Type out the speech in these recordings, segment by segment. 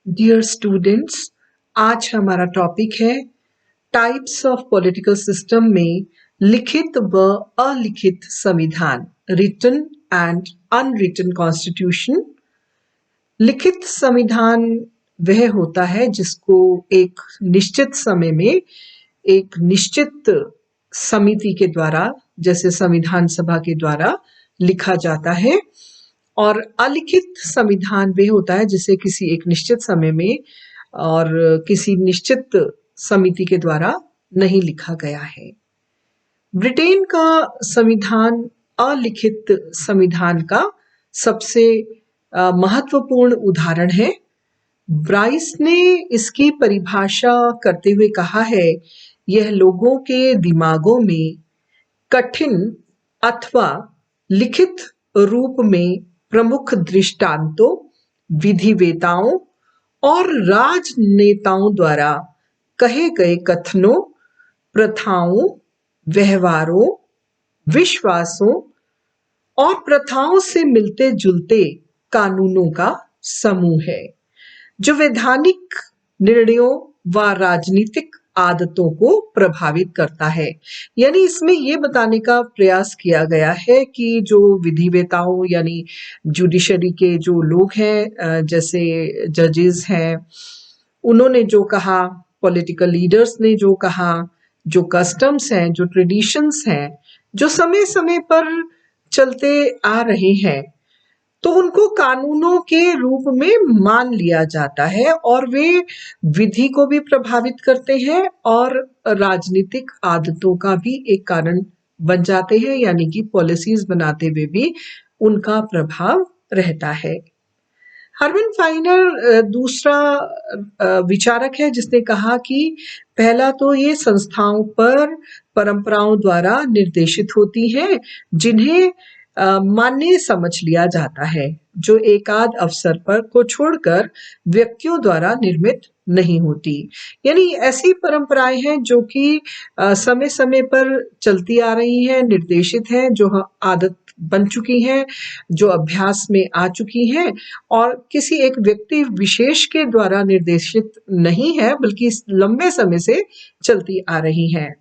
Dear students, आज हमारा topic है टाइप्स ऑफ पॉलिटिकल सिस्टम में लिखित व अलिखित संविधान, रिटन एंड अनरिटन कॉन्स्टिट्यूशन। लिखित संविधान वह होता है जिसको एक निश्चित समय में एक निश्चित समिति के द्वारा, जैसे संविधान सभा के द्वारा लिखा जाता है, और अलिखित संविधान वह होता है जिसे किसी एक निश्चित समय में और किसी निश्चित समिति के द्वारा नहीं लिखा गया है। ब्रिटेन का संविधान अलिखित संविधान का सबसे महत्वपूर्ण उदाहरण है। ब्राइस ने इसकी परिभाषा करते हुए कहा है, यह लोगों के दिमागों में कठिन अथवा लिखित रूप में प्रमुख दृष्टांतों, विधिवेताओं और राजनेताओं द्वारा कहे गए कथनों, प्रथाओं, व्यवहारों, विश्वासों और प्रथाओं से मिलते जुलते कानूनों का समूह है, जो वैधानिक निर्णयों व राजनीतिक आदतों को प्रभावित करता है। यानी इसमें ये बताने का प्रयास किया गया है कि जो विधिवेताओं यानी जुडिशरी के जो लोग हैं, जैसे जजेस हैं, उन्होंने जो कहा, पॉलिटिकल लीडर्स ने जो कहा, जो कस्टम्स हैं, जो ट्रेडिशंस हैं, जो समय समय पर चलते आ रहे हैं, तो उनको कानूनों के रूप में मान लिया जाता है और वे विधि को भी प्रभावित करते हैं और राजनीतिक आदतों का भी एक कारण बन जाते हैं, यानी कि पॉलिसीज बनाते हुए भी उनका प्रभाव रहता है। हर्बन फाइनर दूसरा विचारक है जिसने कहा कि पहला तो ये संस्थाओं पर परंपराओं द्वारा निर्देशित होती हैं, जिन्हें मान्य समझ लिया जाता है, जो एकाध अवसर पर को छोड़कर व्यक्तियों द्वारा निर्मित नहीं होती। यानी ऐसी परंपराएं हैं जो कि समय समय पर चलती आ रही हैं, निर्देशित हैं, जो आदत बन चुकी हैं, जो अभ्यास में आ चुकी हैं और किसी एक व्यक्ति विशेष के द्वारा निर्देशित नहीं है, बल्कि लंबे समय से चलती आ रही हैं।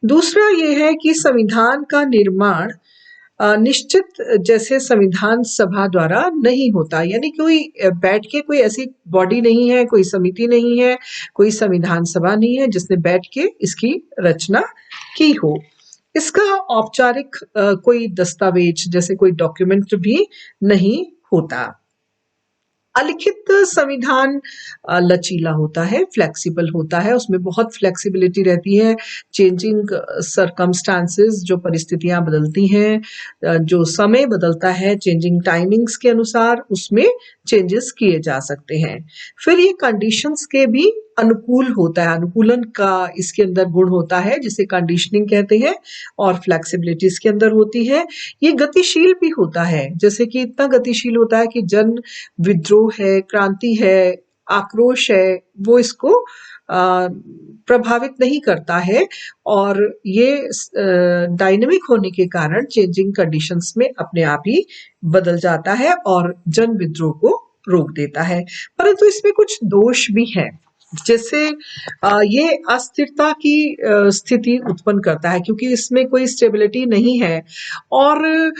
दूसरा ये है कि संविधान का निर्माण निश्चित जैसे संविधान सभा द्वारा नहीं होता, यानी कोई बैठ के कोई ऐसी बॉडी नहीं है, कोई समिति नहीं है, कोई संविधान सभा नहीं है जिसने बैठ के इसकी रचना की हो। इसका औपचारिक कोई दस्तावेज जैसे कोई डॉक्यूमेंट भी नहीं होता। अलिखित संविधान लचीला होता है, फ्लेक्सिबल होता है, उसमें बहुत फ्लेक्सिबिलिटी रहती है। चेंजिंग सरकमस्टांसेस, जो परिस्थितियां बदलती हैं, जो समय बदलता है, चेंजिंग टाइमिंग्स के अनुसार उसमें चेंजेस किए जा सकते हैं। फिर ये कंडीशंस के भी अनुकूल होता है, अनुकूलन का इसके अंदर गुण होता है, जिसे कंडीशनिंग कहते हैं, और फ्लेक्सिबिलिटी इसके अंदर होती है। ये गतिशील भी होता है, जैसे कि इतना गतिशील होता है कि जन विद्रोह है, क्रांति है, आक्रोश है, वो इसको प्रभावित नहीं करता है, और ये डायनेमिक होने के कारण चेंजिंग कंडीशंस में अपने आप ही बदल जाता है और जन विद्रोह को रोक देता है। परंतु इसमें कुछ दोष भी हैं, जैसे ये अस्थिरता की स्थिति उत्पन्न करता है, क्योंकि इसमें कोई स्टेबिलिटी नहीं है, और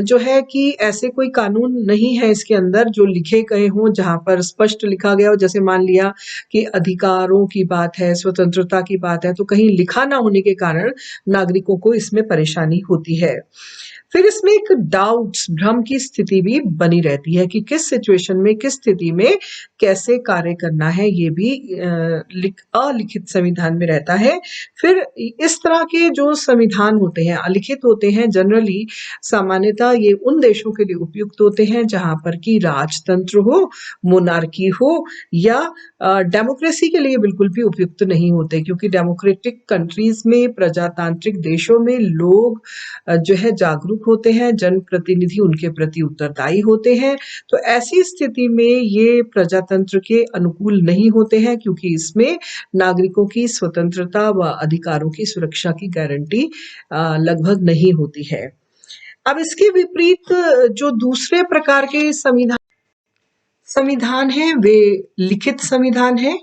जो है कि ऐसे कोई कानून नहीं है इसके अंदर जो लिखे गए हों, जहां पर स्पष्ट लिखा गया हो। जैसे मान लिया कि अधिकारों की बात है, स्वतंत्रता की बात है, तो कहीं लिखा ना होने के कारण नागरिकों को इसमें परेशानी होती है। फिर इसमें एक डाउट्स, भ्रम की स्थिति भी बनी रहती है कि किस सिचुएशन में, किस स्थिति में कैसे कार्य करना है, ये भी अलिखित संविधान में रहता है। फिर इस तरह के जो संविधान होते हैं, अलिखित होते हैं, जनरली सामान्यतः ये उन देशों के लिए उपयुक्त होते हैं जहां पर कि राजतंत्र हो, मोनार्की हो, या डेमोक्रेसी के लिए बिल्कुल भी उपयुक्त नहीं होते, क्योंकि डेमोक्रेटिक कंट्रीज में, प्रजातांत्रिक देशों में लोग जो है जागरूक होते हैं, जनप्रतिनिधि उनके प्रति उत्तरदायी होते हैं। तो ऐसी स्थिति में ये प्रजातंत्र के अनुकूल नहीं होते हैं, क्योंकि इसमें नागरिकों की स्वतंत्रता व अधिकारों की सुरक्षा की गारंटी लगभग नहीं होती है। अब इसके विपरीत जो दूसरे प्रकार के संविधान संविधान है वे लिखित संविधान है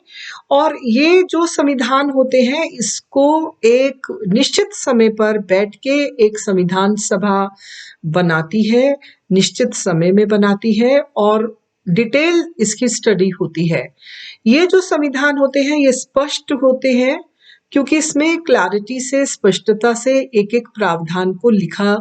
और ये जो संविधान होते हैं इसको एक निश्चित समय पर बैठ के एक संविधान सभा बनाती है, निश्चित समय में बनाती है और डिटेल इसकी स्टडी होती है। ये जो संविधान होते हैं ये स्पष्ट होते हैं क्योंकि इसमें क्लैरिटी से, स्पष्टता से एक एक प्रावधान को लिखा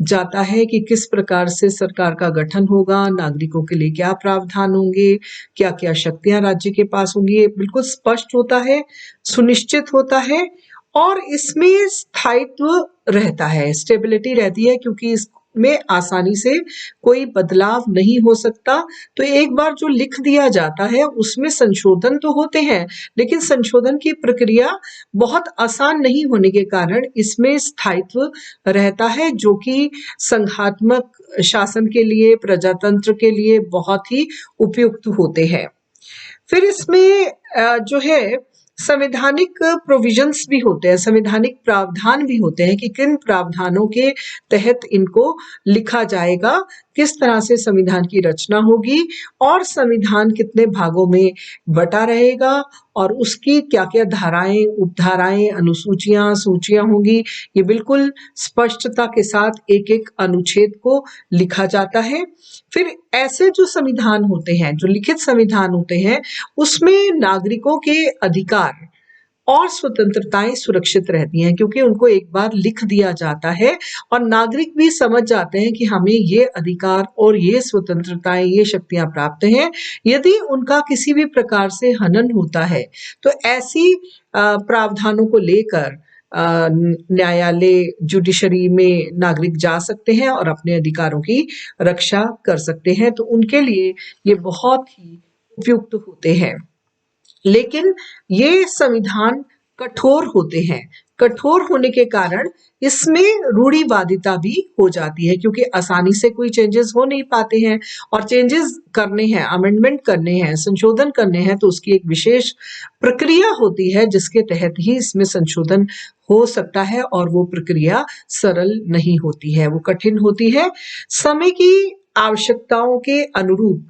जाता है कि किस प्रकार से सरकार का गठन होगा, नागरिकों के लिए क्या प्रावधान होंगे, क्या क्या शक्तियां राज्य के पास होंगी। ये बिल्कुल स्पष्ट होता है, सुनिश्चित होता है और इसमें स्थायित्व रहता है, स्टेबिलिटी रहती है क्योंकि इसमें आसानी से कोई बदलाव नहीं हो सकता। तो एक बार जो लिख दिया जाता है उसमें संशोधन तो होते हैं लेकिन संशोधन की प्रक्रिया बहुत आसान नहीं होने के कारण इसमें स्थायित्व रहता है जो कि संघात्मक शासन के लिए, प्रजातंत्र के लिए बहुत ही उपयुक्त होते हैं। फिर इसमें जो है संवैधानिक प्रोविजंस भी होते हैं, संवैधानिक प्रावधान भी होते हैं कि किन प्रावधानों के तहत इनको लिखा जाएगा, किस तरह से संविधान की रचना होगी और संविधान कितने भागों में बटा रहेगा और उसकी क्या क्या धाराएं, उपधाराएं, अनुसूचियां, सूचियां होंगी। ये बिल्कुल स्पष्टता के साथ एक एक अनुच्छेद को लिखा जाता है। फिर ऐसे जो संविधान होते हैं, जो लिखित संविधान होते हैं, उसमें नागरिकों के अधिकार और स्वतंत्रताएं सुरक्षित रहती हैं क्योंकि उनको एक बार लिख दिया जाता है और नागरिक भी समझ जाते हैं कि हमें ये अधिकार और ये स्वतंत्रताएं, ये शक्तियां प्राप्त हैं। यदि उनका किसी भी प्रकार से हनन होता है तो ऐसी प्रावधानों को लेकर न्यायालय, जुडिशरी में नागरिक जा सकते हैं और अपने अधिकारों की रक्षा कर सकते हैं। तो उनके लिए ये बहुत ही उपयुक्त होते हैं। लेकिन ये संविधान कठोर होते हैं। कठोर होने के कारण इसमें रूढ़िवादिता भी हो जाती है क्योंकि आसानी से कोई चेंजेस हो नहीं पाते हैं और चेंजेस करने हैं, अमेंडमेंट करने हैं, संशोधन करने हैं तो उसकी एक विशेष प्रक्रिया होती है जिसके तहत ही इसमें संशोधन हो सकता है और वो प्रक्रिया सरल नहीं होती है, वो कठिन होती है। समय की आवश्यकताओं के अनुरूप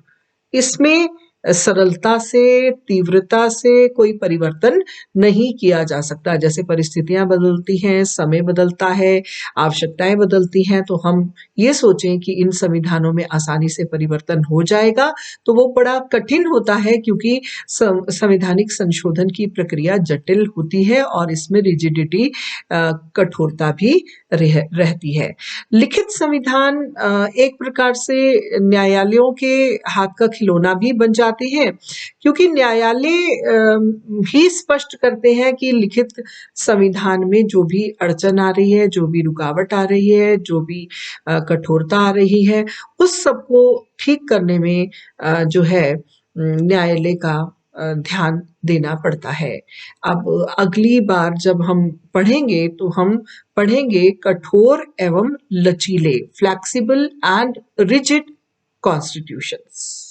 इसमें सरलता से, तीव्रता से कोई परिवर्तन नहीं किया जा सकता। जैसे परिस्थितियां बदलती हैं, समय बदलता है, आवश्यकताएं बदलती हैं, तो हम ये सोचें कि इन संविधानों में आसानी से परिवर्तन हो जाएगा तो वो बड़ा कठिन होता है क्योंकि संवैधानिक संशोधन की प्रक्रिया जटिल होती है और इसमें रिजिडिटी, कठोरता भी रहती है। लिखित संविधान एक प्रकार से न्यायालयों के हाथ का खिलौना भी बन जाते हैं क्योंकि न्यायालय ही स्पष्ट करते हैं कि लिखित संविधान में जो भी अड़चन आ रही है, जो भी रुकावट आ रही है, जो भी कठोरता आ रही है, उस सबको ठीक करने में जो है न्यायालय का ध्यान देना पड़ता है। अब अगली बार जब हम पढ़ेंगे तो हम पढ़ेंगे कठोर एवं लचीले, फ्लेक्सिबल एंड रिजिड कॉन्स्टिट्यूशंस।